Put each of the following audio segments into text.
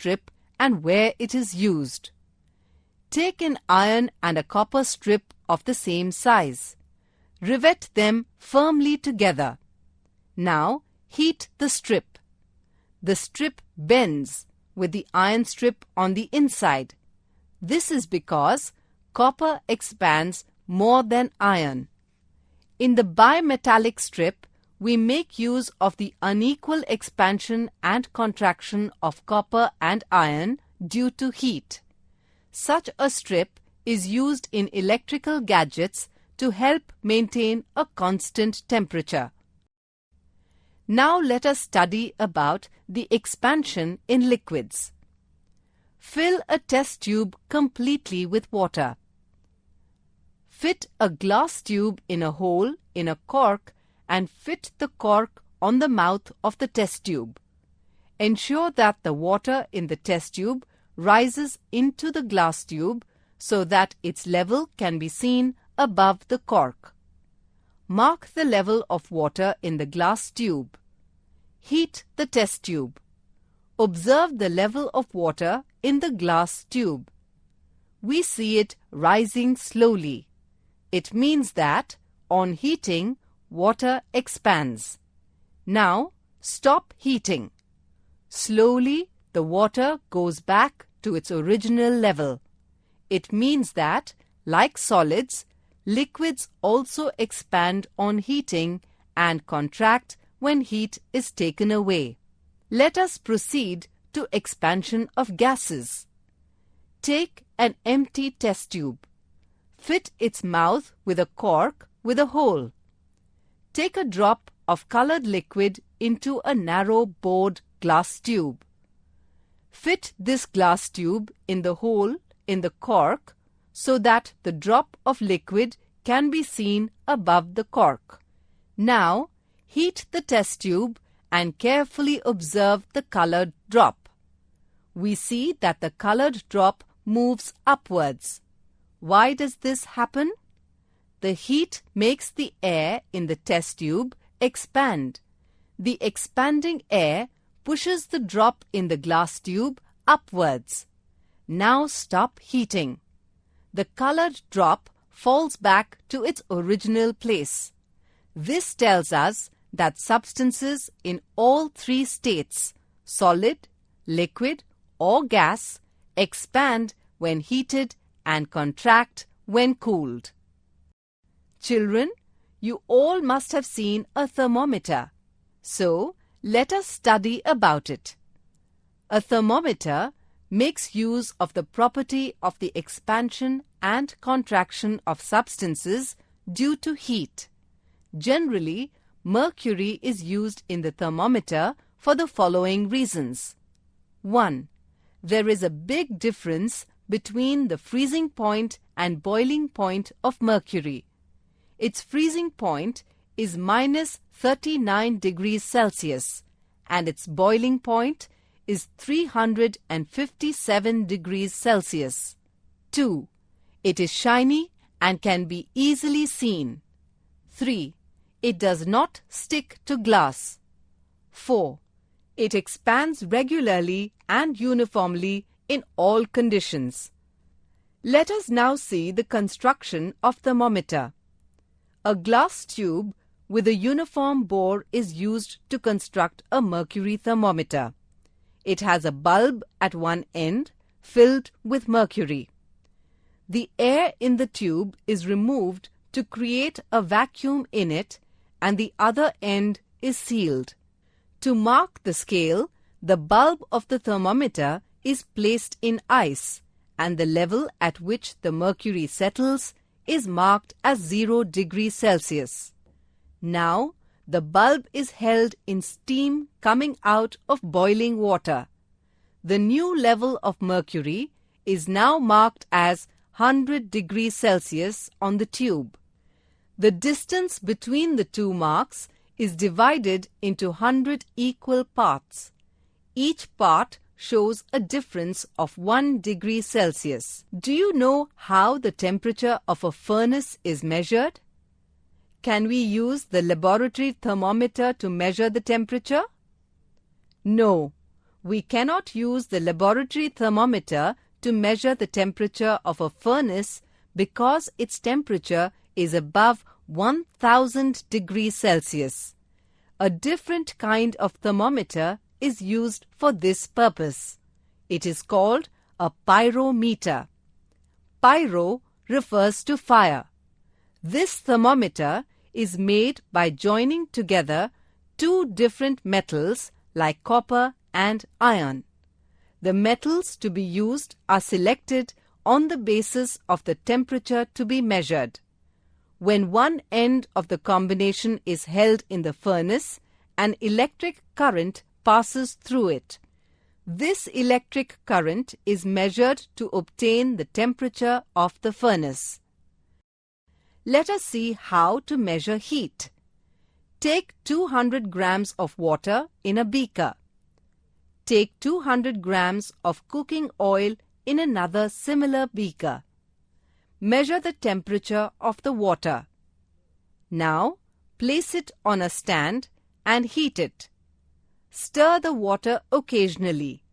strip and where it is used. Take an iron and a copper strip of the same size. Rivet them firmly together. Now heat the strip. The strip bends with the iron strip on the inside. This is because copper expands more than iron. In the bimetallic strip, we make use of the unequal expansion and contraction of copper and iron due to heat. Such a strip is used in electrical gadgets to help maintain a constant temperature. Now let us study about the expansion in liquids. Fill a test tube completely with water. Fit a glass tube in a hole in a cork and fit the cork on the mouth of the test tube. Ensure that the water in the test tube rises into the glass tube so that its level can be seen above the cork. Mark the level of water in the glass tube. Heat the test tube. Observe the level of water in the glass tube. We see it rising slowly. It means that, on heating, water expands. Now, stop heating. Slowly, the water goes back to its original level. It means that, like solids, liquids also expand on heating and contract when heat is taken away. Let us proceed to expansion of gases. Take an empty test tube. Fit its mouth with a cork with a hole. Take a drop of colored liquid into a narrow bored glass tube. Fit this glass tube in the hole in the cork so that the drop of liquid can be seen above the cork. Now, heat the test tube and carefully observe the colored drop. We see that the colored drop moves upwards. Why does this happen? The heat makes the air in the test tube expand. The expanding air pushes the drop in the glass tube upwards. Now stop heating. The colored drop falls back to its original place. This tells us that substances in all three states, solid, liquid, or gas, expand when heated and contract when cooled. Children, you all must have seen a thermometer. So, let us study about it. A thermometer makes use of the property of the expansion and contraction of substances due to heat. Generally, mercury is used in the thermometer for the following reasons. 1. There is a big difference between the freezing point and boiling point of mercury. Its freezing point is minus 39 degrees Celsius and its boiling point is 357 degrees Celsius. 2. It is shiny and can be easily seen. 3. It does not stick to glass. 4. It expands regularly and uniformly in all conditions. Let us now see the construction of thermometer. A glass tube with a uniform bore is used to construct a mercury thermometer. It has a bulb at one end filled with mercury. The air in the tube is removed to create a vacuum in it and the other end is sealed. To mark the scale, the bulb of the thermometer is placed in ice and the level at which the mercury settles is marked as 0 degrees Celsius. Now, the bulb is held in steam coming out of boiling water. The new level of mercury is now marked as 100 degrees Celsius on the tube. The distance between the two marks is divided into 100 equal parts. Each part shows a difference of 1 degree Celsius. Do you know how the temperature of a furnace is measured? Can we use the laboratory thermometer to measure the temperature? No. We cannot use the laboratory thermometer to measure the temperature of a furnace because its temperature is above 1000 degrees Celsius. A different kind of thermometer is used for this purpose. It is called a pyrometer. Pyro refers to fire. This thermometer is made by joining together two different metals like copper and iron. The metals to be used are selected on the basis of the temperature to be measured. When one end of the combination is held in the furnace, an electric current passes through it. This electric current is measured to obtain the temperature of the furnace. Let us see how to measure heat. Take 200 grams of water in a beaker. Take 200 grams of cooking oil in another similar beaker. Measure the temperature of the water. Now, place it on a stand and heat it. Stir the water occasionally.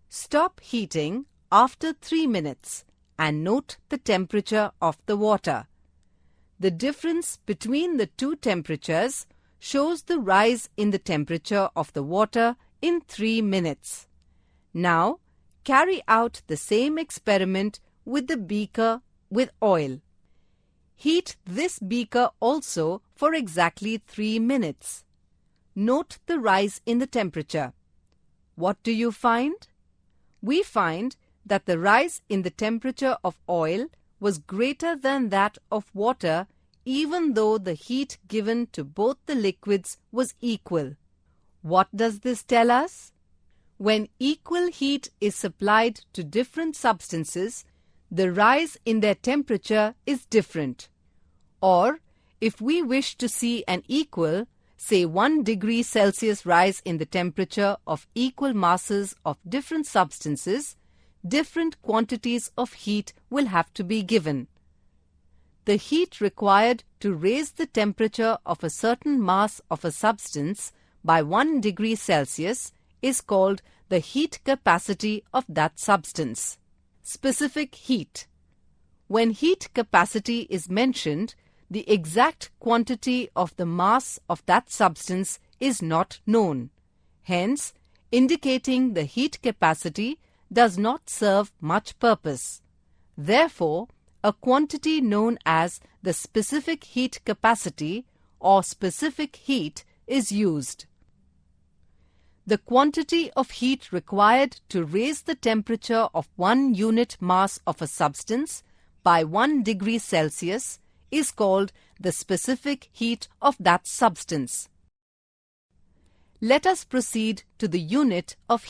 Stop heating after 3 minutes and note the temperature of the water. The difference between the two temperatures shows the rise in the temperature of the water in 3 minutes. Now, carry out the same experiment with the beaker with oil. Heat this beaker also for exactly 3 minutes. Note the rise in the temperature. What do you find? We find that the rise in the temperature of oil was greater than that of water, even though the heat given to both the liquids was equal. What does this tell us? When equal heat is supplied to different substances, the rise in their temperature is different. Or, if we wish to see an equal, say 1 degree Celsius rise in the temperature of equal masses of different substances, different quantities of heat will have to be given. The heat required to raise the temperature of a certain mass of a substance by 1 degree Celsius is called the heat capacity of that substance. Specific heat. When heat capacity is mentioned, the exact quantity of the mass of that substance is not known. Hence, indicating the heat capacity does not serve much purpose. Therefore, a quantity known as the specific heat capacity or specific heat is used. The quantity of heat required to raise the temperature of 1 unit mass of a substance by 1 degree Celsius is called the specific heat of that substance. Let us proceed to the unit of